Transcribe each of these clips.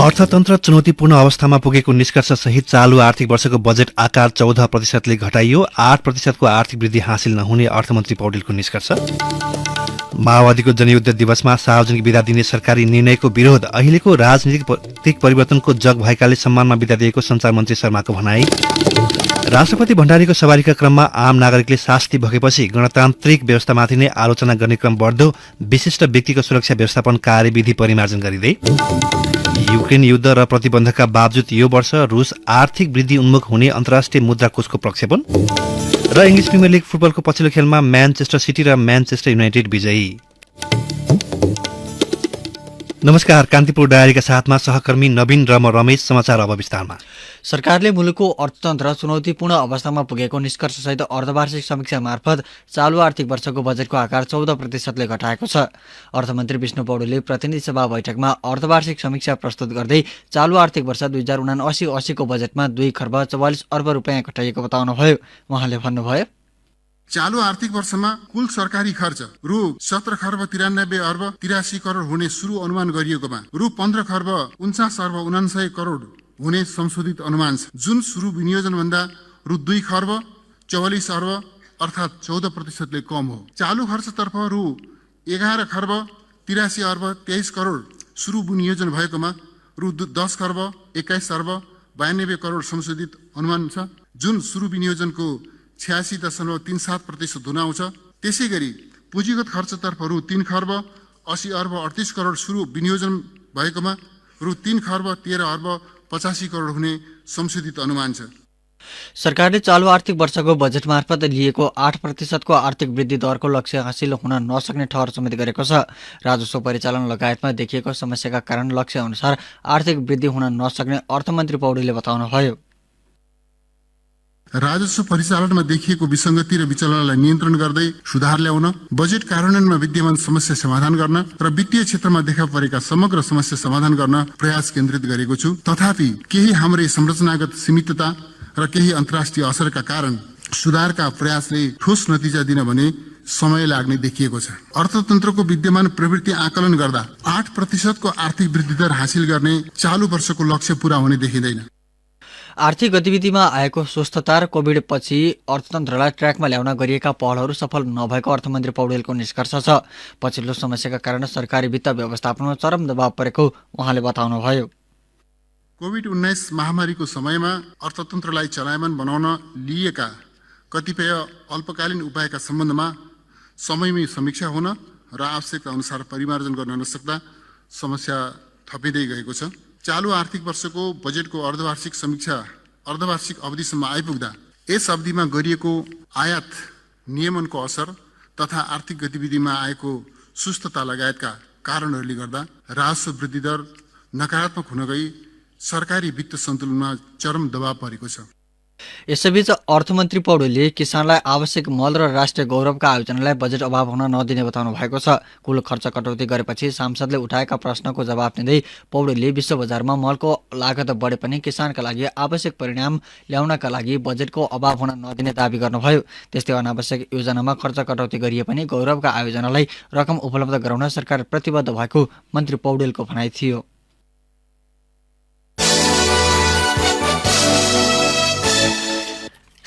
अर्थतन्त्र चुनौतीपूर्ण अवस्थामा पुगेको निष्कर्षसहित चालू आर्थिक वर्षको बजेट आकार 14% घटाइयो। 8% आर्थिक वृद्धि हासिल नहुने अर्थमन्त्री पौडेलको निष्कर्ष। माओवादीको जनयुद्ध दिवसमा सार्वजनिक बिदा दिने सरकारी निर्णयको विरोध। अहिलेको राजनीतिक परिवर्तनको जग भएकाले सम्मानमा बिदा दिएको सञ्चार मन्त्री शर्माको भनाई। राष्ट्रपति भण्डारीको सवारीका क्रममा आम नागरिकले शास्ति भोगेपछि गणतान्त्रिक व्यवस्थामाथि नै आलोचना गर्ने क्रम बढ्दो। विशिष्ट व्यक्तिको सुरक्षा व्यवस्थापन कार्यविधि परिमार्जन गरिँदै। युक्रेन युद्ध र प्रतिबन्धका बावजुद यो वर्ष रूस आर्थिक वृद्धि उन्मुख हुने अन्तर्राष्ट्रिय मुद्रा कोषको प्रक्षेपण। र इङ्ग्लिस प्रिमियर लिग फुटबलको पछिल्लो खेलमा म्यानचेस्टर सिटी र म्यानचेस्टर युनाइटेड विजयी। नमस्कार, कान्तिपुर डायरीका साथमा सहकर्मी नवीन र म रमेश। समाचार अब विस्तारमा। सरकारले मुलुकको अर्थतन्त्र चुनौतीपूर्ण अवस्थामा पुगेको निष्कर्षसहित अर्धवार्षिक समीक्षा मार्फत चालू आर्थिक वर्षको बजेटको आकार 14% घटाएको छ। अर्थमन्त्री विष्णु पौडेलले प्रतिनिधि सभा बैठकमा अर्धवार्षिक समीक्षा प्रस्तुत गर्दै चालू आर्थिक वर्ष 2079-80 को बजेटमा 2 खर्ब 44 अर्ब रुपियाँ घटाइएको बताउनुभयो। उहाँले भन्नुभयो, चालू आर्थिक वर्षमा कुल सरकारी खर्च रु 17 खर्ब 93 अर्ब 83 करोड हुने सुरु अनुमान गरिएकोमा रु 15 खर्ब 49 अर्ब 49 करोड हुने संशोधित अनुमान छ, जुन सुरु विनियोजन भन्दा रु 2 खर्ब 44 अर्ब अर्थात 14% कम हो। चालू खर्चतर्फ रु 11 खर्ब 83 अर्ब 23 करोड सुरु विनियोजन भएकोमा रु 10 खर्ब 21 अर्ब 92 करोड संशोधित अनुमान छ, जुन सुरु विनियोजनको 86.37% हुन आउँछ। त्यसै गरी पुँजीगत खर्चतर्फ रु 3 खर्ब 80 अर्ब 38 करोड सुरु विनियोजन भएकोमा रु 3 खर्ब 13 अर्ब 85 करोड हुने संशोधित अनुमान छ। सरकारले चालू आर्थिक वर्षको बजेट मार्फत लिएको 8% आर्थिक वृद्धि दरको लक्ष्य हासिल हुन नसक्ने ठहर समेत गरेको छ। राजस्व परिचालन लगायतमा देखिएको समस्याका कारण लक्ष्य अनुसार आर्थिक वृद्धि हुन नसक्ने अर्थमन्त्री पौडेलले बताउनुभयो। राजस्व परिचालनमा देखिएको विसङ्गति र विचलनलाई नियन्त्रण गर्दै सुधार ल्याउन, बजेट कार्यान्वयनमा विद्यमान समस्या समाधान गर्न र वित्तीय क्षेत्रमा देखा परेका समग्र समस्या समाधान गर्न प्रयास केन्द्रित गरेको छु। तथापि केही हाम्रै संरचनागत सीमितता र केही अन्तर्राष्ट्रिय असरका कारण सुधारका प्रयासले ठोस नतिजा दिन भने समय लाग्ने देखिएको छ। अर्थतन्त्रको विद्यमान प्रवृत्ति आकलन गर्दा 8% आर्थिक वृद्धि दर हासिल गर्ने चालू वर्षको लक्ष्य पूरा हुने देखिँदैन। आर्थिक गतिविधिमा आएको स्वस्थता र कोभिड पछि अर्थतन्त्रलाई ट्र्याकमा ल्याउन गरिएका पहलहरू सफल नभएको अर्थमन्त्री पौडेलको निष्कर्ष छ। पछिल्लो समस्याका कारण सरकारी वित्त व्यवस्थापनमा चरम दबाव परेको उहाँले बताउनुभयो। कोभिड-19 महामारीको समयमा अर्थतन्त्रलाई चलायमान बनाउन लिएका कतिपय अल्पकालीन उपायका सम्बन्धमा समयमै समीक्षा हुन र आवश्यकता अनुसार परिमार्जन गर्न नसक्दा समस्या थपिँदै गएको छ। चालू आर्थिक वर्षको बजेटको अर्धवार्षिक समीक्षा अर्धवार्षिक अवधिसम्म आइपुग्दा यस अवधिमा गरिएको आयात नियमनको असर तथा आर्थिक गतिविधिमा आएको सुस्तता लगायतका कारणहरूले गर्दा राजस्व वृद्धि दर नकारात्मक हुन गई सरकारी वित्त सन्तुलनमा चरम दबाव परेको छ। यसैबीच अर्थमन्त्री पौडेलले किसानलाई आवश्यक मल र राष्ट्रिय गौरवका आयोजनालाई बजेट अभाव हुन नदिने बताउनु भएको छ। कुल खर्च कटौती गरेपछि सांसदले उठाएका प्रश्नको जवाब दिँदै पौडेलले विश्व बजारमा मलको लागत बढे पनि किसानका लागि आवश्यक परिणाम ल्याउनका लागि बजेटको अभाव हुन नदिने दावी गर्नुभयो। त्यस्तै अनावश्यक योजनामा खर्च कटौती गरिए पनि गौरवका आयोजनालाई रकम उपलब्ध गराउन सरकार प्रतिबद्ध भएको मन्त्री पौडेलको भनाइ थियो।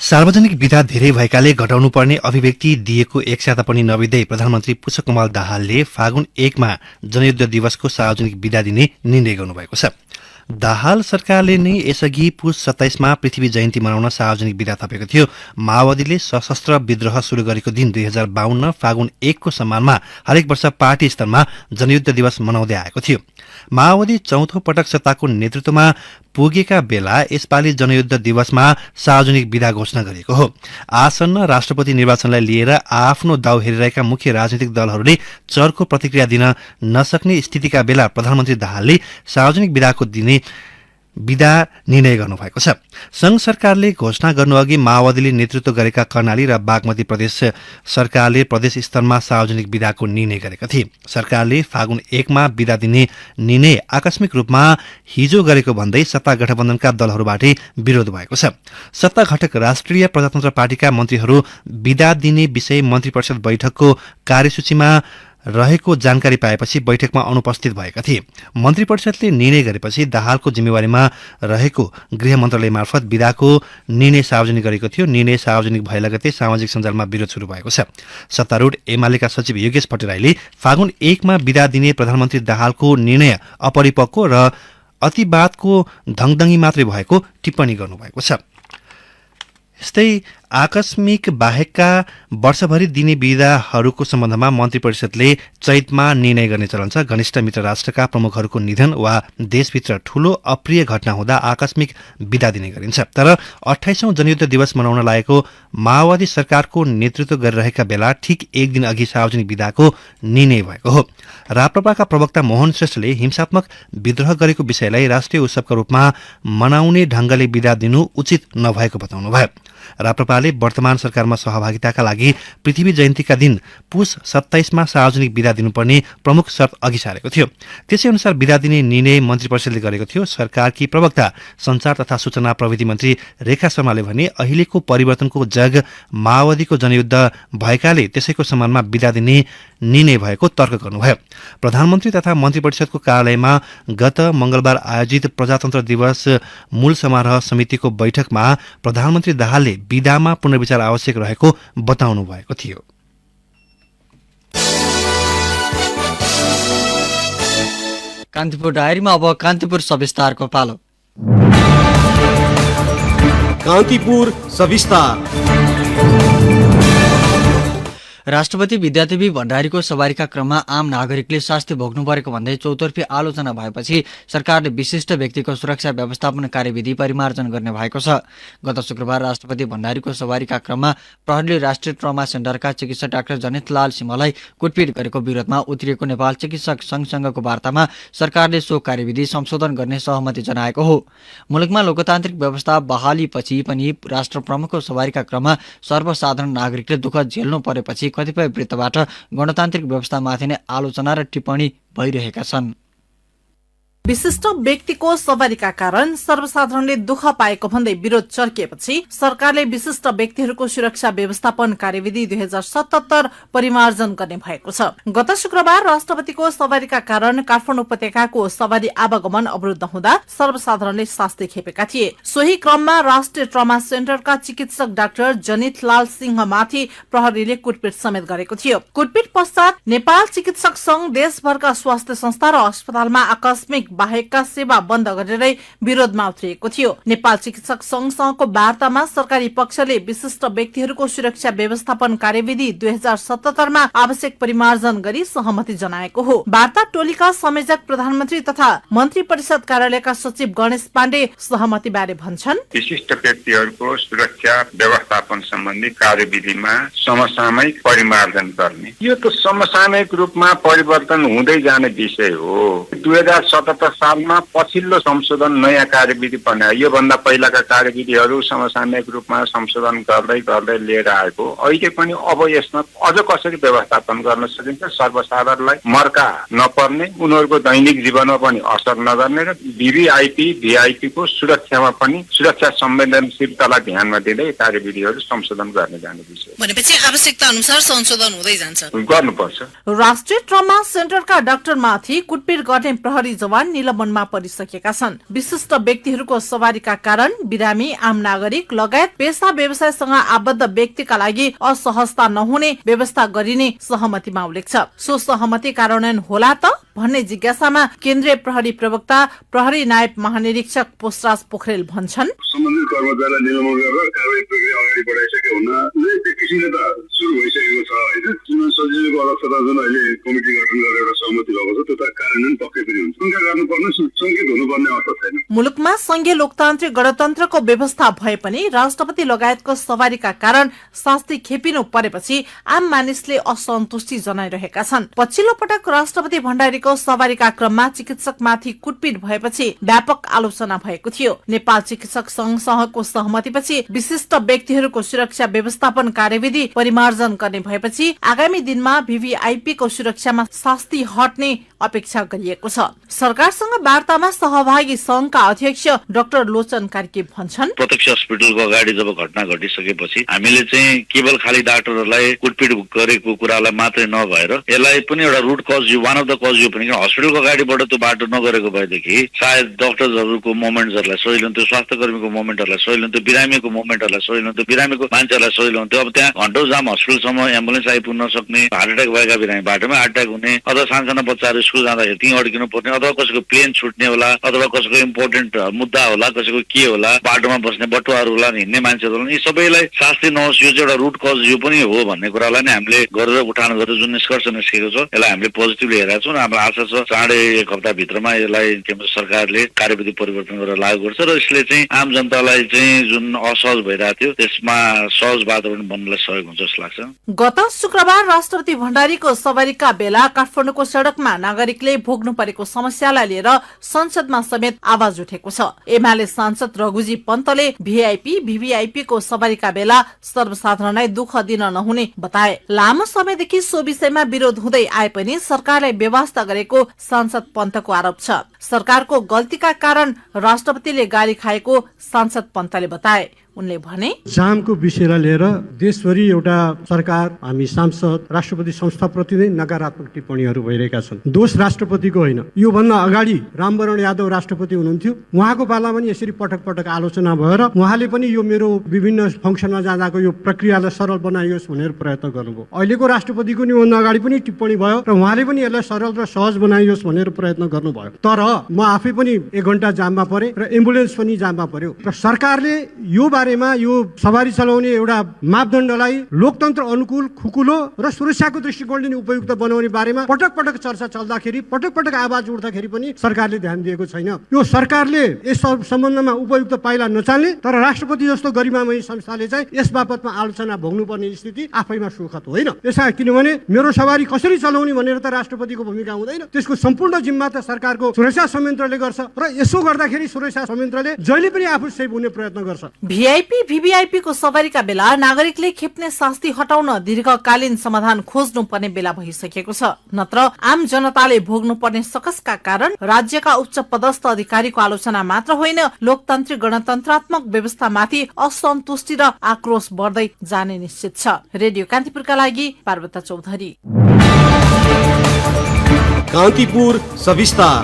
सार्वजनिक विधा धेरै भएकाले घटाउनु पर्ने अभिव्यक्ति दिएको एक साता पनि नबित्दै प्रधानमन्त्री पुष्पकमल दाहालले फागुन 1 मा जनयुद्ध दिवसको सार्वजनिक विदा दिने निर्णय गर्नुभएको छ। दाहाल सरकारले नै यसअघि पुस 27 मा पृथ्वी जयन्ती मनाउन सार्वजनिक विदा थपेको थियो। माओवादीले सशस्त्र विद्रोह सुरु गरेको दिन 2052 फागुन 1 को सम्मानमा हरेक वर्ष पार्टी स्तरमा जनयुद्ध दिवस मनाउँदै आएको थियो। माओवादी चौथो पटक सत्ताको नेतृत्वमा पुगेका बेला यसपालि जनयुद्ध दिवसमा सार्वजनिक विदा घोषणा गरिएको हो। आसन्न राष्ट्रपति निर्वाचनलाई लिएर आफ्नो दाउ हेरिरहेका मुख्य राजनीतिक दलहरूले चर्को प्रतिक्रिया दिन नसक्ने स्थितिका बेला प्रधानमन्त्री दाहालले सार्वजनिक विदाको दिने विदा निर्णय गर्नुभएको छ। संघ सरकारले घोषणा गर्नुअघि माओवादीले नेतृत्व गरेका कर्णाली र बागमती प्रदेश सरकारले प्रदेश स्तरमा सार्वजनिक विदाको निर्णय गरेका थिए। सरकारले फागुन 1 मा विदा दिने निर्णय आकस्मिक रूपमा हिजो गरेको भन्दै सत्ता गठबन्धनका दलहरूबाटै विरोध भएको छ। सत्ता घटक राष्ट्रिय प्रजातन्त्र पार्टीका मन्त्रीहरू विदा दिने विषय मन्त्री परिषद बैठकको कार्यसूचीमा रहेको जानकारी पाएपछि बैठकमा अनुपस्थित भएका थिए। मन्त्री परिषदले निर्णय गरेपछि दाहालको जिम्मेवारीमा रहेको गृह मन्त्रालय मार्फत बिदाको निर्णय सार्वजनिक गरेको थियो। निर्णय सार्वजनिक भए लगतै सामाजिक सञ्जालमा विरोध शुरू भएको छ। सत्तारूढ एमालेका सचिव योगेश भट्टराईले फागुन 1 मा बिदा दिने प्रधानमन्त्री दाहालको निर्णय अपरिपक्व र अतिवादको धङदङ्गी मात्रै भएको टिप्पणी गर्नुभएको छ। यस्तै आकस्मिक बाहेकका वर्षभरि दिने बिदाहरूको सम्बन्धमा मन्त्री परिषदले चैतमा निर्णय गर्ने चलन छ। घनिष्ठ मित्र राष्ट्रका प्रमुखहरूको निधन वा देशभित्र ठूलो अप्रिय घटना हुँदा आकस्मिक बिदा दिने गरिन्छ। तर 28औं जनयुद्ध दिवस मनाउन लागेको माओवादी सरकारको नेतृत्व गरिरहेका बेला ठिक एक दिन अघि सार्वजनिक बिदाको निर्णय भएको हो। राप्रपाका प्रवक्ता मोहन श्रेष्ठले हिंसात्मक विद्रोह गरेको विषयलाई राष्ट्रिय उत्सवका रूपमा मनाउने ढंगले बिदा दिनु उचित नभएको बताउनुभयो। राप्रपाले वर्तमान सरकारमा सहभागिताका लागि पृथ्वी जयन्तीका दिन पुस 27 मा सार्वजनिक बिदा दिनुपर्ने प्रमुख शर्त अघि सारेको थियो। त्यसै अनुसार बिदा दिने निर्णय मन्त्री परिषदले गरेको थियो। सरकारकी प्रवक्ता संचार तथा सूचना प्रविधि मन्त्री रेखा शर्माले भने अहिलेको परिवर्तनको जग माओवादीको जनयुद्ध भएकाले त्यसैको सम्मानमा बिदा दिने निर्णय भएको तर्क गर्नुभयो। प्रधानमन्त्री तथा मन्त्री परिषदको कार्यालयमा गत मंगलबार आयोजित प्रजातन्त्र दिवस मूल समारोह समितिको बैठकमा प्रधानमन्त्री दाहालले बिदामा पुनर्विचार आवश्यक रहेको बताउनु भएको थियो। कान्तिपुर डायरीमा अब कान्तिपुर सविस्तारको पालो। कान्तिपुर सविस्तार। राष्ट्रपति विद्यादेवी भण्डारीको सवारीका क्रममा आम नागरिकले शास्ति भोग्नु परेको भन्दै चौतर्फी आलोचना भएपछि सरकारले विशिष्ट व्यक्तिको सुरक्षा व्यवस्थापन कार्यविधि परिमार्जन गर्ने भएको छ। गत शुक्रबार राष्ट्रपति भण्डारीको सवारीका क्रममा प्रहरीले राष्ट्रिय ट्रमा सेन्टरका चिकित्सक डाक्टर जनितलाल सिंहलाई कुटपिट गरेको विरोधमा उत्रिएको नेपाल चिकित्सक संघसँगको वार्तामा सरकारले सो कार्यविधि संशोधन गर्ने सहमति जनाएको हो। मुलुकमा लोकतान्त्रिक व्यवस्था बहालीपछि पनि राष्ट्र प्रमुखको सवारीका क्रममा सर्वसाधारण नागरिकले दुःख झेल्नु परेपछि कतिपय वृत्तबाट गणतान्त्रिक व्यवस्थामाथि नै आलोचना र टिप्पणी भइरहेका छन्। विशिष्ट व्यक्तिको सवारीका कारण सर्वसाधारणले दुःख पाएको भन्दै विरोध चर्किएपछि सरकारले विशिष्ट व्यक्तिहरूको सुरक्षा व्यवस्थापन कार्यविधि 2077 परिमार्जन गर्ने भएको छ। गत शुक्रबार राष्ट्रपतिको सवारीका कारण काठमाडौँ उपत्यकाको सवारी आवागमन अवरुद्ध हुँदा सर्वसाधारणले शास्ति खेपेका थिए। सोही क्रममा राष्ट्रिय ट्रमा सेन्टरका चिकित्सक डाक्टर जनितलाल सिंहमाथि प्रहरीले कुटपिट समेत गरेको थियो। कुटपिट पश्चात नेपाल चिकित्सक संघ देशभरका स्वास्थ्य संस्था र अस्पतालमा आकस्मिक बाहेकका सेवा बन्द गरेरै विरोधमा उत्रिएको थियो। नेपाल चिकित्सक संघसँगको वार्तामा सरकारी पक्षले विशिष्ट व्यक्तिहरूको सुरक्षा व्यवस्थापन कार्यविधि 2077 मा आवश्यक परिमार्जन गरी सहमति जनाएको हो। वार्ता टोलीका संयोजक प्रधानमन्त्री तथा मन्त्री परिषद कार्यालयका सचिव गणेश पाण्डे सहमति बारे भन्छन्। विशिष्ट व्यक्तिहरूको सुरक्षा व्यवस्थापन सम्बन्धी कार्यविधिमा समसामयिक परिमार्जन गर्ने, यो त समसामयिक रूपमा परिवर्तन हुँदै जाने विषय हो। 2077 सालमा पछिल्लो संशोधन नयाँ कार्यविधि बनायो। योभन्दा पहिलाका कार्यविधिहरू समसामयिक रूपमा संशोधन गर्दै गर्दै लिएर आएको। अहिले पनि अब यसमा अझ कसरी व्यवस्थापन गर्न सकिन्छ, सर्वसाधारणलाई मर्का नपर्ने, उनीहरूको दैनिक जीवनमा पनि असर नगर्ने र भिभिआइपी को सुरक्षामा पनि सुरक्षा संवेदनशीलतालाई ध्यानमा दिँदै कार्यविधिहरू संशोधन गर्ने जाने विषय भनेपछि आवश्यकता अनुसार संशोधन हुँदै जान्छ, गर्नुपर्छ। राष्ट्रिय ट्रमा सेन्टरका डाक्टरमाथि कुटपिट गर्ने प्रहरी जवान निलम्बनमा परिसकेका छन्। विशिष्ट व्यक्तिहरूको सवारीका कारण बिरामी, आम नागरिक लगायत पेशा व्यवसायसँग आबद्ध व्यक्तिका लागि असहजता नहुने व्यवस्था गरिने सहमतिमा उल्लेख छ। सो सहमति कार्यान्वयन होला त भन्ने जिज्ञासामा केन्द्रीय प्रहरी प्रवक्ता प्रहरी नायब महानिरीक्षक पोषराज पोखरेल भन्छन्। सम्बन्धित कर्मचारीलाई निलम्बन गरेर कारबाही प्रक्रिया अगाडि बढाइसक्यो हुनाले त्यो किसिमले त सुरु भइसकेको छ होइन। सजिलोको अध्यक्षता जुन अहिले कमिटी गठन गरेर एउटा सहमति भएको छ त्यो त कार्यान्वयन पक्कै पनि हुन्छ। शंका गर्नुपर्ने, सङ्केत हुनुपर्ने अवस्था छैन। मुलुकमा संघीय लोकतान्त्रिक गणतन्त्रको व्यवस्था भए पनि राष्ट्रपति लगायतको सवारीका कारण शास्ति खेपिनु परेपछि आम मानिसले असन्तुष्टि जनाइरहेका छन्। पछिल्लो पटक राष्ट्रपति भण्डारीको सवारीका क्रममा चिकित्सकमाथि कुटपिट भएपछि व्यापक आलोचना भएको थियो। नेपाल चिकित्सक संघसँगको सहमतिपछि विशिष्ट व्यक्तिहरूको सुरक्षा व्यवस्थापन कार्यविधि परिमार्जन गर्ने भएपछि आगामी दिनमा भिभिआइपी को सुरक्षामा शास्ति हट्ने अपेक्षा गरिएको छ। सरकारसँग वार्तामा सहभागी संघका अध्यक्ष डाक्टर लोचन कार्की भन्छन्, प्रत्यक्ष हस्पिटलको अगाडि जब घटना घटिसकेपछि हामीले चाहिँ केवल खाली डाक्टरहरूलाई कुटपिट गरेको कुरालाई मात्रै नभएर यसलाई पनि एउटा रुट कज यो वान अफ द कज यो पनि हस्पिटलको अगाडिबाट त्यो बाटो नगरेको भएदेखि सायद डक्टर्सहरूको मोमेन्ट्सहरूलाई सही हुन्थ्यो, स्वास्थ्य कर्मीको मोमेन्टहरूलाई सही हुन्थ्यो, बिरामीको मोमेन्टहरूलाई सही हुन्थ्यो, बिरामीको मान्छेहरूलाई सही हुन्थ्यो। अब त्यहाँ घन्टौँ जाम हस्पिटलसम्म एम्बुलेन्स आइपुग्न सक्ने, हार्ट एट्याक भएका बिरामी बाटोमै हार्ट एट्याक हुने, अथवा सानसाना बच्चाहरू स्कुल जाँदाखेरि त्यहीँ अड्किनु पर्ने, अथवा कसैको प्लेन छुट्ने होला, अथवा कसैको इम्पोर्टेन्ट मुद्दा होला, कसैको के होला, बाटोमा बस्ने बटुवाहरू होला, हिँड्ने मान्छेहरू होला, यी सबैलाई शास्ति नहोस्, यो चाहिँ एउटा रुट कज यो पनि हो भन्ने कुरालाई नै हामीले गरेर उठान गरेर जुन निष्कर्ष निस्केको छ यसलाई हामीले पोजिटिभली हेरेका छौँ। हाम्रो आशा छ चाँडै एक हप्ताभित्रमा यसलाई केन्द्र सरकारले कार्यविधि परिवर्तन गरेर लागू गर्छ र यसले चाहिँ आम जनतालाई चाहिँ जुन असहज भइरहेको थियो त्यसमा सहज वातावरण बन्नलाई सहयोग हुन्छ जस्तो लाग्छ। गत शुक्रबार राष्ट्रपति भण्डारीको सवारीका बेला काठमाडौँको सड़कमा नागरिकले भोग्नु परेको समस्यालाई लिएर संसदमा समेत आवाज उठेको छ। एमाले सांसद रघुजी पन्तले भिआइपी भिभिआइपी को सवारीका बेला सर्वसाधारणलाई दुःख दिन नहुने बताए। लामो समयदेखि सो विषयमा विरोध हुँदै आए पनि सरकारले व्यवस्था गरेको सांसद पन्तको आरोप छ। सरकारको गल्तीका कारण राष्ट्रपतिले गाली खाएको सांसद पन्तले बताए। उनले भने, जामको विषयलाई लिएर देशभरि एउटा सरकार, हामी सांसद, राष्ट्रपति संस्थाप्रति नै नकारात्मक टिप्पणीहरू भइरहेका छन्। दोष राष्ट्रपतिको होइन। योभन्दा अगाडि रामवरण यादव राष्ट्रपति हुनुहुन्थ्यो, उहाँको पालामा पनि यसरी पटक पटक आलोचना भएर उहाँले पनि यो मेरो विभिन्न फङ्सनमा जाँदाको यो प्रक्रियालाई सरल बनाइयोस् भनेर प्रयत्न गर्नुभयो। अहिलेको राष्ट्रपतिको नि योभन्दा अगाडि पनि टिप्पणी भयो र उहाँले पनि यसलाई सरल र सहज बनाइयोस् भनेर प्रयत्न गर्नुभयो। तर म आफै पनि 1 घण्टा जाममा परे र एम्बुलेन्स पनि जाममा पर्यो र सरकारले यो बारेमा यो सवारी चलाउने एउटा मापदण्डलाई लोकतन्त्र अनुकूल, खुकुलो र सुरक्षाको दृष्टिकोणले उपयुक्त बनाउने बारेमा पटक पटक चर्चा चल्दाखेरि, पटक पटक आवाज उठ्दाखेरि पनि सरकारले ध्यान दिएको छैन। यो सरकारले यस सम्बन्धमा उपयुक्त पाइला नचाल्ने तर राष्ट्रपति जस्तो गरिमामय संस्थाले चाहिँ यस बापतमा आलोचना भोग्नुपर्ने स्थिति आफैमा सुखद होइन। यसमा किनभने मेरो सवारी कसरी चलाउने भनेर त राष्ट्रपतिको भूमिका हुँदैन, त्यसको सम्पूर्ण जिम्मा त सरकारको सुरक्षा संयन्त्रले गर्छ र यसो गर्दाखेरि सुरक्षा संयन्त्रले जहिले पनि आफू सेफ हुने प्रयत्न गर्छ। भिआइपी भिभिआइपी को सवारीका बेला नागरिकले खेप्ने शास्ति हटाउन दीर्घकालीन समाधान खोज्नु पर्ने बेला भइसकेको छ। नत्र आम जनताले भोग्नु पर्ने सकसका कारण राज्यका उच्च पदस्थ अधिकारीको आलोचना मात्र होइन, लोकतान्त्रिक गणतन्त्रात्मक व्यवस्थामाथि असन्तुष्टि र आक्रोश बढ्दै जाने निश्चित छ। रेडियो कान्तिपुरका लागि पार्वता चौधरी। कान्तिपुर सविस्तार।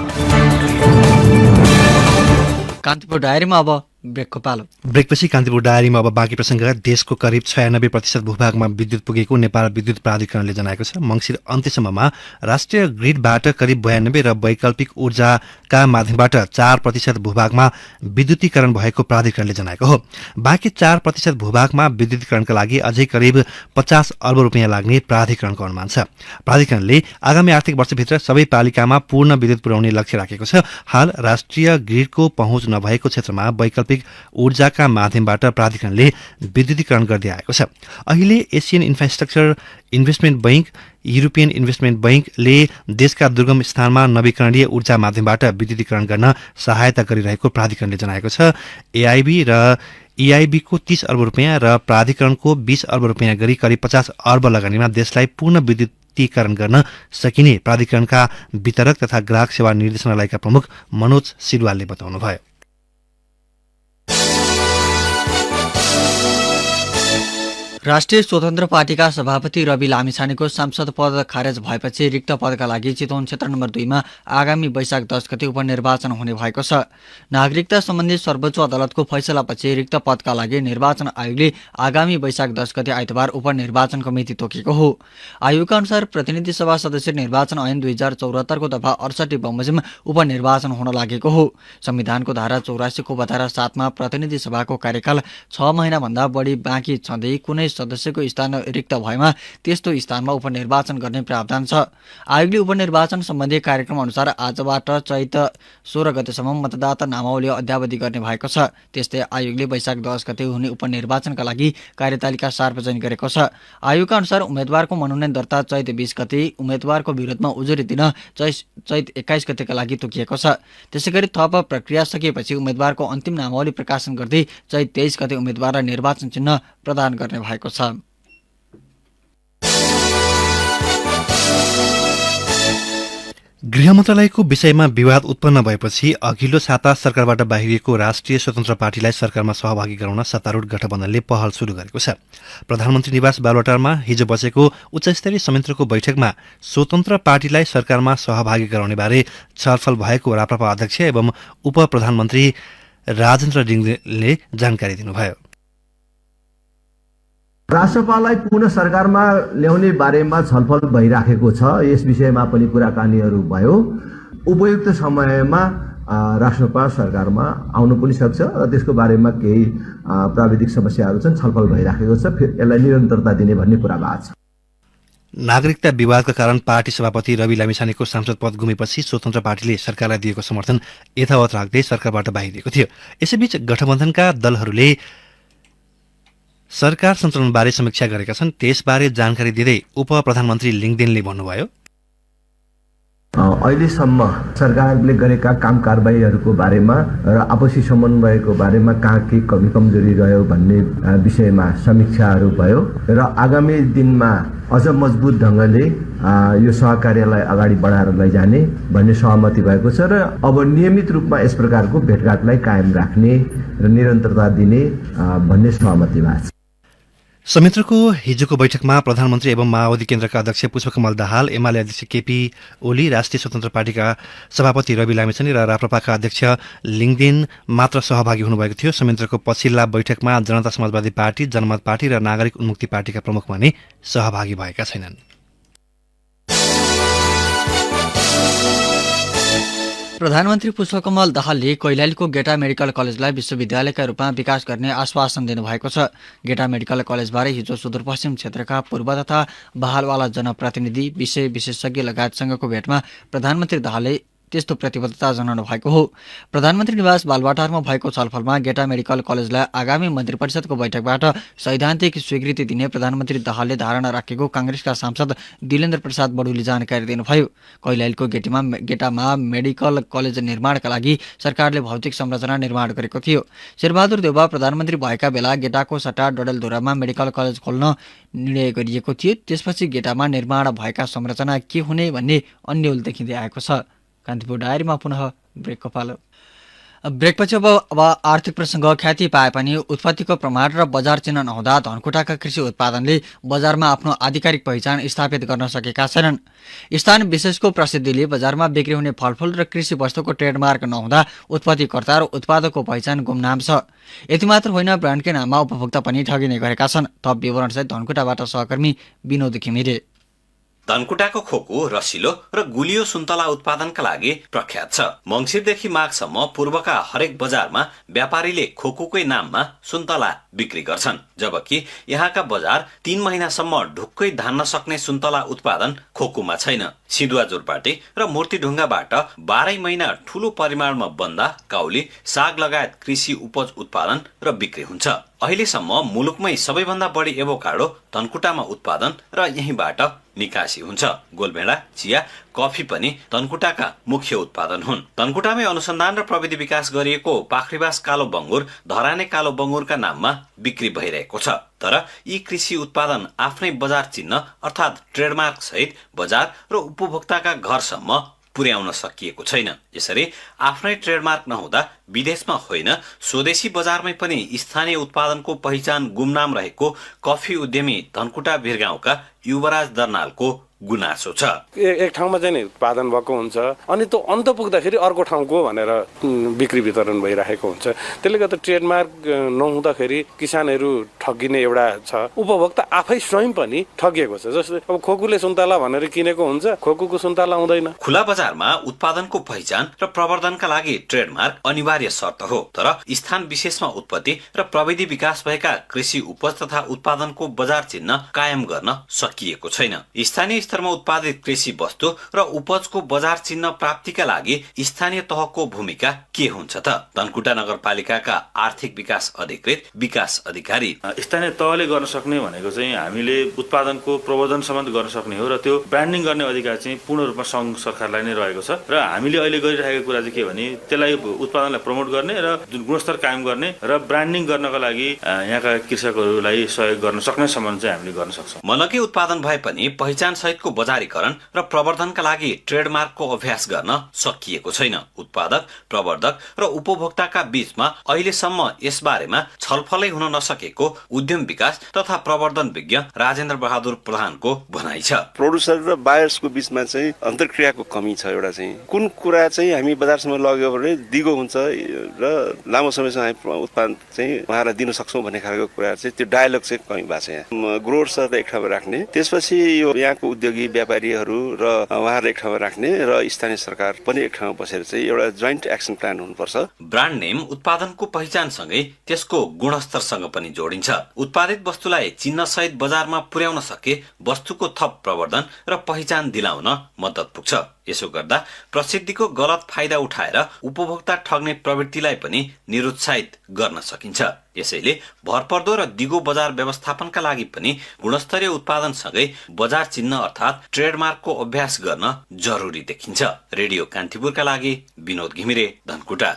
कान्तिपुर डायरीमा अब ब्रेकको पालो। ब्रेकपछि कान्तिपुर डायरीमा अब बाँकी प्रसङ्ग। देशको करिब 96% भूभागमा विद्युत पुगेको नेपाल विद्युत प्राधिकरणले जनाएको छ। मङ्सिर अन्त्यसम्ममा राष्ट्रिय ग्रिडबाट करिब 92 र वैकल्पिक ऊर्जाका माध्यमबाट 4% भूभागमा विद्युतीकरण भएको प्राधिकरणले जनाएको हो। बाँकी 4% भूभागमा विद्युतीकरणका लागि अझै करिब 50 अर्ब रुपियाँ लाग्ने प्राधिकरणको अनुमान छ। प्राधिकरणले आगामी आर्थिक वर्षभित्र सबै पालिकामा पूर्ण विद्युत पुर्याउने लक्ष्य राखेको छ। हाल राष्ट्रिय ग्रिडको पहुँच नभएको क्षेत्रमा वैकल्पिक ऊर्जाका माध्यमबाट प्राधिकरणले विद्युतीकरण गर्दै आएको छ। अहिले Asian infrastructure investment bank, European investment बैंकले देशका दुर्गम स्थानमा नवीकरणीय ऊर्जा माध्यमबाट विद्युतीकरण गर्न सहायता गरिरहेको प्राधिकरणले जनाएको छ। एआईबी र EIB को 30 अर्ब रुपियाँ र प्राधिकरणको 20 अर्ब रुपियाँ गरी करिब 50 अर्ब लगानीमा देशलाई पूर्ण विद्युतीकरण गर्न सकिने प्राधिकरणका वितरक तथा ग्राहक सेवा निर्देशनालयका प्रमुख मनोज सिलवालले बताउनुभयो। राष्ट्रिय स्वतन्त्र पार्टीका सभापति रवि लामिछानेको सांसद पद खारेज भएपछि रिक्त पदका लागि चितवन क्षेत्र नम्बर 2 मा आगामी वैशाख 10 गते उपनिर्वाचन हुने भएको छ। नागरिकता सम्बन्धी सर्वोच्च अदालतको फैसलापछि रिक्त पदका लागि निर्वाचन आयोगले आगामी वैशाख 10 गते आइतबार उपनिर्वाचनको मिति तोकेको हो। आयोगका अनुसार प्रतिनिधि सभा सदस्य निर्वाचन ऐन 2074 को दफा 68 बमोजिम उपनिर्वाचन हुन लागेको हो। संविधानको धारा 84 को बधारा 7 मा प्रतिनिधि सभाको कार्यकाल 6 महिना भन्दा बढी बाँकी छँदै कुनै सदस्यको स्थान रिक्त भएमा त्यस्तो स्थानमा उपनिर्वाचन गर्ने प्रावधान छ। आयोगले उपनिर्वाचन सम्बन्धी कार्यक्रम अनुसार आजबाट चैत 16 गतेसम्म मतदाता नामावली अद्यावधि गर्ने भएको छ। त्यस्तै आयोगले वैशाख 10 गते हुने उपनिर्वाचनका लागि कार्यतालिका सार्वजनिक गरेको छ। आयोगका अनुसार उम्मेद्वारको मनोनयन दर्ता चैत 20 गते, उम्मेद्वारको विरोधमा उजुरी दिन चैत 21 गतेका लागि तोकिएको छ। त्यसैगरी थप प्रक्रिया सकिएपछि उम्मेद्वारको अन्तिम नामावली प्रकाशन गर्दै चैत 23 गते उम्मेद्वारलाई निर्वाचन चिन्ह प्रदान गर्ने भएको छ। गृह मन्त्रालयको विषयमा विवाद उत्पन्न भएपछि अघिल्लो साता सरकारबाट बाहिरिएको राष्ट्रिय स्वतन्त्र पार्टीलाई सरकारमा सहभागी गराउन सत्तारूढ गठबन्धनले पहल सुरु गरेको छ। प्रधानमन्त्री निवास बालुवाटारमा हिजो बसेको उच्चस्तरीय संयन्त्रको बैठकमा स्वतन्त्र पार्टीलाई सरकारमा सहभागी गराउने बारे छलफल भएको राप्रपा अध्यक्ष एवं उप प्रधानमन्त्री राजेन्द्र रिङले जानकारी दिनुभयो। राष्ट्रपालाई पुनः सरकारमा ल्याउने बारेमा छलफल भइराखेको छ। यस विषयमा पनि कुराकानीहरू भयो। उपयुक्त समयमा राष्ट्रपा सरकारमा आउनु पनि सक्छ र त्यसको बारेमा केही प्राविधिक समस्याहरू छन्, छलफल भइराखेको छ। यसलाई निरन्तरता दिने भन्ने कुरा भएको छ। नागरिकता विवादका कारण पार्टी सभापति रवि लामिछानेको सांसद पद गुमेपछि स्वतन्त्र पार्टीले सरकारलाई दिएको समर्थन यथावत राख्दै सरकारबाट बाहिरिएको थियो। यसैबीच गठबन्धनका दलहरूले सरकार सञ्चालनबारे समीक्षा गरेका छन्। त्यसबारे जानकारी दिँदै उप प्रधानमन्त्री लिङदेनले भन्नुभयो, अहिलेसम्म सरकारले गरेका काम कारबाहीहरूको बारेमा र आपसी समन्वयको बारेमा कहाँ के कमी कमजोरी रह्यो भन्ने विषयमा समीक्षाहरू भयो र आगामी दिनमा अझ मजबुत ढङ्गले यो सहकार्यलाई अगाडि बढाएर लैजाने भन्ने सहमति भएको छ र अब नियमित रूपमा यस प्रकारको भेटघाटलाई कायम राख्ने र निरन्तरता दिने भन्ने सहमति भएको छ। संयन्त्रको हिजोको बैठकमा प्रधानमन्त्री एवं माओवादी केन्द्रका अध्यक्ष पुष्पकमल दाहाल, एमाले अध्यक्ष केपी ओली, राष्ट्रिय स्वतन्त्र पार्टीका सभापति रवि लामिछाने र राप्रपाका अध्यक्ष लिङदेन मात्र सहभागी हुनुभएको थियो। संयन्त्रको पछिल्ला बैठकमा जनता समाजवादी पार्टी, जनमत पार्टी र नागरिक उन्मुक्ति पार्टीका प्रमुख भने सहभागी भएका छैनन्। प्रधानमन्त्री पुष्पकमल दाहालले कैलालीको गेटा मेडिकल कलेजलाई विश्वविद्यालयका रूपमा विकास गर्ने आश्वासन दिनुभएको छ। गेटा मेडिकल कलेजबारे हिजो सुदूरपश्चिम क्षेत्रका पूर्व तथा बहालवाला जनप्रतिनिधि, विषय विशेषज्ञ लगायतसँगको भेटमा प्रधानमन्त्री दाहालले त्यस्तो प्रतिबद्धता जनाउनु भएको हो। प्रधानमन्त्री निवास बालुवाटारमा भएको छलफलमा गेटा मेडिकल कलेजलाई आगामी मन्त्री परिषदको बैठकबाट सैद्धान्तिक स्वीकृति दिने प्रधानमन्त्री दाहालले धारणा राखेको कांग्रेसका सांसद दिलेन्द्र प्रसाद बडुले जानकारी दिनुभयो। कैलालीको गेटामा मेडिकल कलेज निर्माणका लागि सरकारले भौतिक संरचना निर्माण गरेको थियो। शेरबहादुर देउवा प्रधानमन्त्री भएका बेला गेटाको सट्टा डडेलधुरामा मेडिकल कलेज खोल्न निर्णय गरिएको थियो। त्यसपछि गेटामा निर्माण भएका संरचना के हुने भन्ने अन्यल देखिँदै आएको छ। कान्तिपुर डायरीमा पुनः ब्रेकको पालो। ब्रेकपछि अब आर्थिक प्रसङ्ग। ख्याति पाए पनि उत्पत्तिको प्रमाण र बजार चिन्ह नहुँदा धनकुटाका कृषि उत्पादनले बजारमा आफ्नो आधिकारिक पहिचान स्थापित गर्न सकेका छैनन्। स्थान विशेषको प्रसिद्धिले बजारमा बिक्री हुने फलफूल र कृषि वस्तुको ट्रेडमार्क नहुँदा उत्पत्तिकर्ता र उत्पादकको पहिचान गुमनाम छ। यति मात्र होइन, ब्रान्डकै नाममा उपभोक्ता पनि ठगिने गरेका छन्। थप विवरणसहित धनकुटाबाट सहकर्मी विनोद घिमिरे। धनकुटाको खोको रसिलो र गुलियो सुन्तला उत्पादनका लागि प्रख्यात छ। मङ्सिरदेखि माघसम्म पूर्वका हरेक बजारमा व्यापारीले खोकोकै नाममा सुन्तला बिक्री गर्छन्, जबकि यहाँका बजार 3 महिनासम्म ढुक्कै धान्न सक्ने सुन्तला उत्पादन खोकुमा छैन। सिधुवा जोरपाटे र मूर्तिढुङ्गाबाट 12 महिना ठूलो परिमाणमा बन्दा, काउली, साग लगायत कृषि उपज उत्पादन र बिक्री हुन्छ। अहिलेसम्म मुलुकमै सबैभन्दा बढी एभोकाडो धनकुटामा उत्पादन र यहीँबाट निकासी हुन्छ। गोलभेडा, चिया, कफी पनि धनकुटाका मुख्य उत्पादन हुन्। धनकुटामै अनुसन्धान र प्रविधि विकास गरिएको पाखरीबास कालो बङ्गुर धराने कालो बङ्गुरका नाममा बिक्री भइरहेको छ। तर यी कृषि उत्पादन आफ्नै बजार चिन्ह अर्थात् ट्रेडमार्क सहित बजार र उपभोक्ताका घरसम्म पुर्याउन सकिएको छैन। यसरी आफ्नै ट्रेडमार्क नहुँदा विदेशमा होइन स्वदेशी बजारमै पनि स्थानीय उत्पादनको पहिचान गुमनाम रहेको कफी उद्यमी धनकुटा भिरगाउँका युवराज दर्नालको गुनासो छ। एक ठाउँमा चाहिँ नि उत्पादन भएको हुन्छ अनि त्यो अन्त पुग्दाखेरि अर्को ठाउँको भनेर बिक्री वितरण भइरहेको हुन्छ। त्यसले गर्दा ट्रेडमार्क नहुँदाखेरि किसानहरू ठगिने एउटा छ। उपभोक्ता आफै स्वयं पनि ठगिएको छ। जस्तै अब खोकुले सुन्तला भनेर किनेको हुन्छ, खोकुको सुन्तला हुँदैन। खुला बजारमा उत्पादनको पहिचान र प्रवर्धनका लागि ट्रेडमार्क अनिवार्य शर्त हो। तर स्थान विशेषमा उत्पत्ति र प्रविधि विकास भएका कृषि उपज तथा उत्पादनको बजार चिन्ह कायम गर्न सकिएको छैन। स्थानीय स्तरमा उत्पादित कृषि वस्तु र उपजको बजार चिन्ह प्राप्तिका लागि स्थानीय तहको भूमिका के हुन्छ त? धनकुटा नगरपालिकाका आर्थिक विकास अधिकृत विकास अधिकारी। स्थानीय तहले गर्न सक्ने भनेको चाहिँ हामीले उत्पादनको प्रवर्धन सम्बन्ध गर्न सक्ने हो र त्यो ब्रान्डिङ गर्ने अधिकार चाहिँ पूर्ण रूपमा सङ्घ सरकारलाई नै रहेको छ। र हामीले अहिले गरिरहेको कुरा चाहिँ के भने त्यसलाई उत्पादनलाई प्रमोट गर्ने र गुणस्तर कायम गर्ने र ब्रान्डिङ गर्नका लागि यहाँका कृषकहरूलाई सहयोग गर्न सक्ने सम्बन्ध चाहिँ हामीले गर्न सक्छौँ। मनकै उत्पादन भए पनि पहिचान सहित सहितको बजारीकरण र प्रवर्धनका लागि ट्रेडमार्कको अभ्यास गर्न सकिएको छैन। उत्पादक, प्रवर्धक र उपभोक्ताका बीचमा अहिलेसम्म यसबारेमा छलफलै हुन नसकेको उद्यम विकास तथा प्रवर्धन विज्ञ राजेन्द्र बहादुर प्रधानको भनाइ छ। प्रोड्युसर र बायर्सको बीचमा चाहिँ अन्तर्क्रियाको कमी छ। एउटा चाहिँ कुन कुरा चाहिँ हामी बजारसम्म लग्यो भने दिगो हुन्छ र लामो समयसम्म हामी उत्पादन चाहिँ उहाँलाई दिन सक्छौँ भन्ने खालको कुरा चाहिँ त्यो डायलग चाहिँ कमी भएको छ। यहाँ ग्रोवर्सहरूलाई एक ठाउँमा राख्ने, त्यसपछि यो यहाँको उद्योगी व्यापारीहरू र उहाँहरूलाई एक ठाउँमा राख्ने र स्थानीय सरकार पनि एक ठाउँमा बसेर चाहिँ एउटा जोइन्ट एक्सन प्लान हुनुपर्छ। ब्रान्ड नेम उत्पादनको पहिचानसँगै त्यसको गुणस्तरसँग पनि जोडिन्छ। उत्पादित वस्तुलाई चिन्ह सहित बजारमा पुर्याउन सके वस्तुको थप प्रवर्धन र पहिचान दिलाउन मद्दत पुग्छ। यसो गर्दा प्रसिद्धिको गलत फाइदा उठाएर उपभोक्ता ठग्ने प्रवृत्तिलाई पनि निरुत्साहित गर्न सकिन्छ। यसैले भरपर्दो र दिगो बजार व्यवस्थापनका लागि पनि गुणस्तरीय उत्पादनसँगै बजार चिन्ह अर्थात् ट्रेडमार्कको अभ्यास गर्न जरुरी देखिन्छ। रेडियो कान्तिपुरका लागि विनोद घिमिरे, धनकुटा।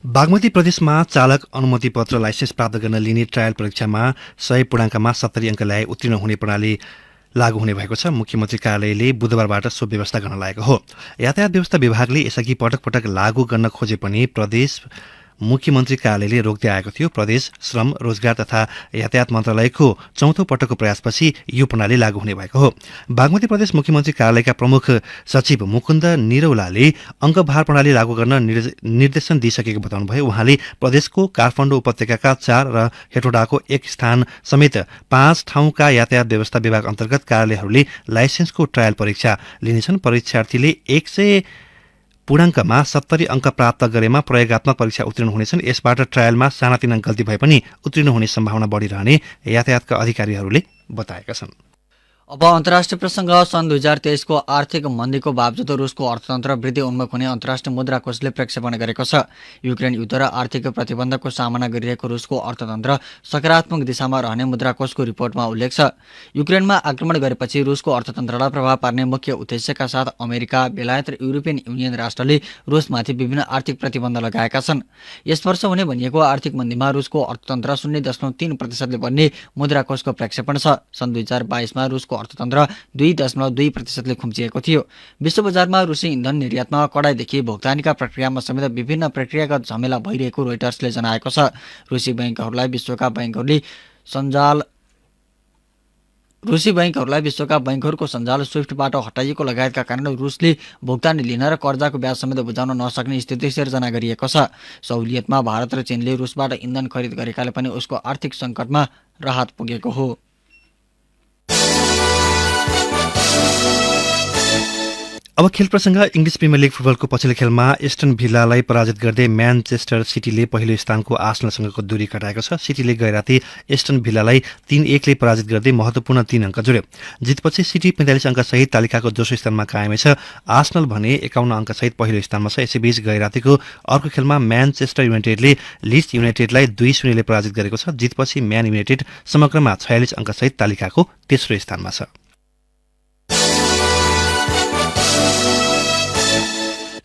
बागमती प्रदेशमा चालक अनुमति पत्र लाइसेन्स प्राप्त गर्न लिने ट्रायल परीक्षामा 100 पूर्णाङ्कमा 70 अङ्क ल्याए उत्तीर्ण हुने प्रणाली लागू हुने भएको छ। मुख्यमन्त्री कार्यालयले बुधबारबाट सो व्यवस्था गर्न लागेको हो। यातायात व्यवस्था विभागले यसअघि पटक पटक लागू गर्न खोजे पनि प्रदेश मुख्यमन्त्री कार्यालयले रोक्दै आएको थियो। प्रदेश श्रम, रोजगार तथा यातायात मन्त्रालयको चौथो पटकको प्रयासपछि यो प्रणाली लागू हुने भएको हो। बागमती प्रदेश मुख्यमन्त्री कार्यालयका प्रमुख सचिव मुकुन्द निरौलाले अङ्कभार प्रणाली लागू गर्न निर्देशन दिइसकेको बताउनुभयो। उहाँले प्रदेशको काठमाडौँ उपत्यकाका 4 र हेटौडाको 1 स्थान समेत 5 ठाउँका यातायात व्यवस्था विभाग अन्तर्गत कार्यालयहरूले लाइसेन्सको ट्रायल परीक्षा लिनेछन्। परीक्षार्थीले 100 पूर्णाङ्कमा 70 अङ्क प्राप्त गरेमा प्रयोगात्मक परीक्षा उत्तीर्ण हुनेछन्। यसबाट ट्रायलमा सानातिना गल्ती भए पनि उत्तीर्ण हुने सम्भावना बढिरहने यातायातका अधिकारीहरूले बताएका छन्। अब अन्तर्राष्ट्रिय प्रसङ्ग। सन् 2023 को आर्थिक मन्दीको बावजुद रुसको अर्थतन्त्र वृद्धि उन्मुख हुने अन्तर्राष्ट्रिय मुद्रा कोषले प्रक्षेपण गरेको छ। युक्रेन युद्ध र आर्थिक प्रतिबन्धको सामना गरिरहेको रुसको अर्थतन्त्र सकारात्मक दिशामा रहने मुद्रा कोषको रिपोर्टमा उल्लेख छ। युक्रेनमा आक्रमण गरेपछि रुसको अर्थतन्त्रलाई प्रभाव पार्ने मुख्य उद्देश्यका साथ अमेरिका, बेलायत र युरोपियन युनियन राष्ट्रले रुसमाथि विभिन्न आर्थिक प्रतिबन्ध लगाएका छन्। यस वर्ष हुने भनिएको आर्थिक मन्दीमा रुसको अर्थतन्त्र 0.3% बढ्ने मुद्रा कोषको प्रक्षेपण छ। सन् 2022मा रुसको अर्थतन्त्र 2.2% खुम्चिएको थियो। विश्व बजारमा रुसी इन्धन निर्यातमा कडाइदेखि भुक्तानीका प्रक्रियामा समेत विभिन्न प्रक्रियागत झमेला भइरहेको रोइटर्सले जनाएको छ। रुसी बैंकहरूलाई विश्वका बैंकहरूको सञ्जाल स्विफ्टबाट हटाइएको लगायतका कारण रुसले भुक्तानी लिन र कर्जाको ब्याज समेत बुझाउन नसक्ने स्थिति सिर्जना गरिएको छ। सहुलियतमा भारत र चीनले रुसबाट इन्धन खरिद गरेकाले पनि उसको आर्थिक सङ्कटमा राहत पुगेको हो। अब खेल प्रसङ्ग। इङ्ग्लिस प्रिमियर लिग फुटबलको पछिल्लो खेलमा एस्टन भिल्लालाई पराजित गर्दै म्यानचेस्टर सिटीले पहिलो स्थानको आर्सेनलसँगको दूरी घटाएको छ। सिटीले गैराती एस्टन भिल्लालाई 3-1 ले पराजित गर्दै महत्त्वपूर्ण 3 अङ्क जोड्यो। जितपछि सिटी 45 अङ्कसहित तालिकाको दोस्रो स्थानमा कायमै छ। आर्सेनल भने 51 अङ्कसहित पहिलो स्थानमा छ। यसैबीच गैरातीको अर्को खेलमा म्यानचेस्टर युनाइटेडले लिड्स युनाइटेडलाई 2-0 ले पराजित गरेको छ। जितपछि म्यान युनाइटेड समग्रमा 46 अङ्कसहित तालिकाको तेस्रो स्थानमा छ।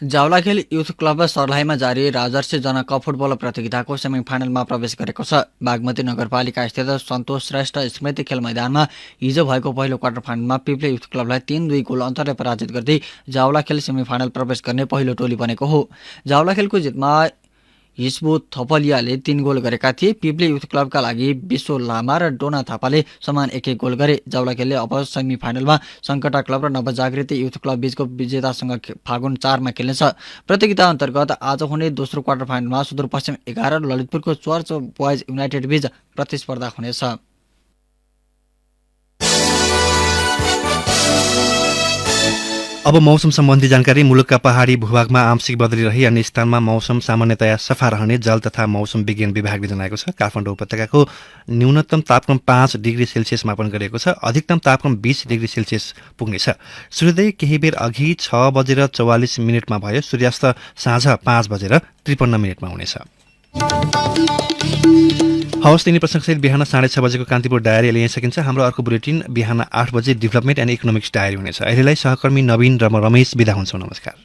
जावलाखेल युथ क्लब सर्लाहीमा जारी राजर्षि जनकप फुटबल प्रतियोगिताको सेमिफाइनलमा प्रवेश गरेको छ। बागमती नगरपालिका स्थित सन्तोष श्रेष्ठ स्मृति खेल मैदानमा हिजो भएको पहिलो क्वार्टर फाइनलमा पिप्ले युथ क्लबलाई 3-2 गोल अन्तरले पराजित गर्दै जावलाखेल सेमिफाइनल प्रवेश गर्ने पहिलो टोली बनेको हो। जावलाखेलको जितमा हिस्बु थपलियाले 3 गोल गरेका थिए। पिप्ले युथ क्लबका लागि विश्व लामा र डोना थापाले समान 1-1 गोल गरे। जावलाखेलले अब सेमिफाइनलमा सङ्कटा क्लब र नवजागृति युथ क्लब बीचको विजेतासँग फागुन 4 मा खेल्नेछ। प्रतियोगिता अन्तर्गत आज हुने दोस्रो क्वार्टर फाइनलमा सुदूरपश्चिम 11 र ललितपुरको चर्च बोयज युनाइटेड बीच प्रतिस्पर्धा हुनेछ। अब मौसम सम्बन्धी जानकारी। मुलुकका पहाडी भूभागमा आंशिक बदली रही अन्य स्थानमा मौसम सामान्यतया सफा रहने जल तथा मौसम विज्ञान विभागले जनाएको छ। काठमाडौँ उपत्यकाको न्यूनतम तापक्रम 5 डिग्री सेल्सियस मापन गरिएको छ। अधिकतम तापक्रम 20 डिग्री सेल्सियस पुग्नेछ। सूर्योदय केही बेर अघि 6:44 भयो। सूर्यास्त साँझ 5:53 हुनेछ। हवस्, तिनी प्रसङ्गसहित बिहान 6:30 बजेको कान्तिपुर डायरी लिइ सकिन्छ। हाम्रो अर्को बुलेटिन बिहान 8 बजे डेभलपमेन्ट एन्ड इकोनोमिक्स डायरी हुनेछ। अहिलेलाई सहकर्मी नवीन र म रमेश बिदा हुन्छौँ। नमस्कार।